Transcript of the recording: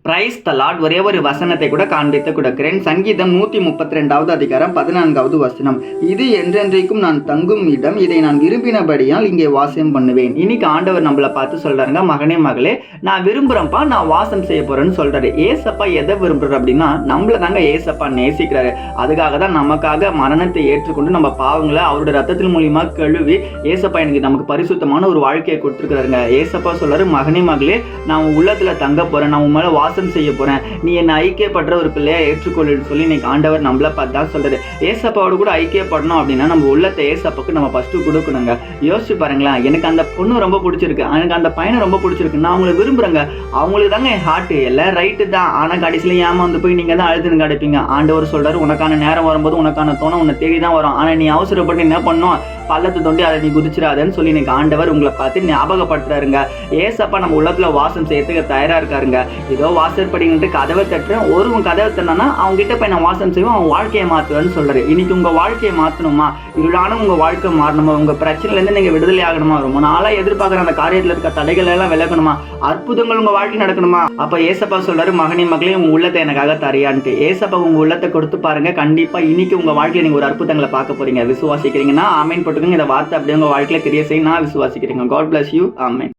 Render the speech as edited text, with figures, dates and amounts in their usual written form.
Praise the Lord. ஒரே ஒரு வசனத்தை கூட காண்பித்து கொடுக்கிறேன். சங்கீதம் 132வது அதிகாரம் 14வது வசனம். இது என்றென்றைக்கும் நான் தங்கும் இடம், இதை நான் விரும்பினபடியால் இங்கே வாசம் பண்ணுவேன். இன்னைக்கு ஆண்டவர் நம்மளை பார்த்து சொல்றாங்க, மகனே மகளே, நான் விரும்புறேன்ப்பா, நான் வாசம் செய்ய போறேன்னு சொல்றாரு. ஏசப்பா எதை விரும்புறாரு அப்படின்னா, நம்மள தாங்க ஏசப்பா நேசிக்கிறாரு. அதுக்காக தான் நமக்காக மரணத்தை ஏற்றுக்கொண்டு நம்ம பாவங்களை அவருடைய ரத்தத்தின் மூலியமா கழுவி ஏசப்பா எனக்கு நமக்கு பரிசுத்தமான ஒரு வாழ்க்கையை கொடுத்துருக்காருங்க. ஏசப்பா சொல்றாரு, மகனே மகளே, நான் உள்ளத்துல தங்க போறேன், நான் உன் மேல வாசம் செய்ய போறேன், நீ என்ன ஐக்கியப்படுற ஒரு பிள்ளையா ஏற்றுக்கொள்ளுன்னு சொல்லி இன்னைக்கு ஆண்டவர் நம்மள பார்த்து தான் சொல்றாரு. ஏசப்பாவோட கூட ஐக்கியப்படணும் அப்படின்னா நம்ம உள்ளத்தை ஏசப்பாக்கு நம்ம ஃபர்ஸ்ட் கொடுக்கணுங்க. யோசிச்சு பாருங்களேன், எனக்கு அந்த பொண்ணு ரொம்ப பிடிச்சிருக்கு, எனக்கு அந்த பையனை ரொம்ப பிடிச்சிருக்கு, நான் அவங்களை விரும்புறேங்க, அவங்களுக்கு தாங்க என் ஹார்ட் எல்லாம் ரைட்டு தான், ஆனா கடைசியில ஏமாந்து போய் நீங்க தான் அழுதுன்னு கிடைப்பீங்க. ஆண்டவர் சொல்றாரு, உனக்கான நேரம் வரும்போது உனக்கான தோணை உன்னை தேடி தான் வரும், ஆனா நீ அவசரப்பட்டு என்ன பண்ணும், பள்ளத்தை தோண்டி அதை நீ குதிச்சிடாதன்னு சொல்லி இன்னைக்கு ஆண்டவர் உங்களை பார்த்து ஞாபகப்படுத்துறாருங்க. ஏசப்பா நம்ம உள்ளத்துல வாசம் செய்யறதுக்கு தயாரா இருக்காருங்க. ஏதோ வாசற்படிங்கிட்டு கதவை தட்டுறேன், ஒரு கதவை தட்டினா அவங்க கிட்ட போய் நான் வாசம் செய்வோம், அவன் வாழ்க்கையை மாத்துவேன்னு சொல்றாரு. இன்னைக்கு உங்க வாழ்க்கையை மாத்தணுமா, இருளான உங்க வாழ்க்கை மாறணுமா, உங்க பிரச்சனைல இருந்து நீங்க விடுதலை ஆகணுமா, ரொம்ப நாளா எதிர்பார்க்குற அந்த காரியத்துல இருக்க தடைகள் எல்லாம் விலகணுமா, அற்புதங்கள் உங்க வாழ்க்கை நடக்கணுமா, அப்ப ஏசப்பா சொல்றாரு, மகனே மகளே, உங்க உள்ளத்தை எனக்காக தரையான்ட்டு. ஏசப்பா உங்க உள்ளத்தை கொடுத்து பாருங்க, கண்டிப்பா இன்னைக்கு உங்க வாழ்க்கையில நீங்க ஒரு அற்புதங்களை பார்க்க போறீங்க. விசுவாசிக்கிறீங்கன்னா ஆமேன் போட்டுக்கோங்க. இந்த வார்த்தை அப்படியே உங்க வாழ்க்கையில கிரியை செய்ய நான் விசுவாசிக்கிறேங்க. God bless you. ஆமென்.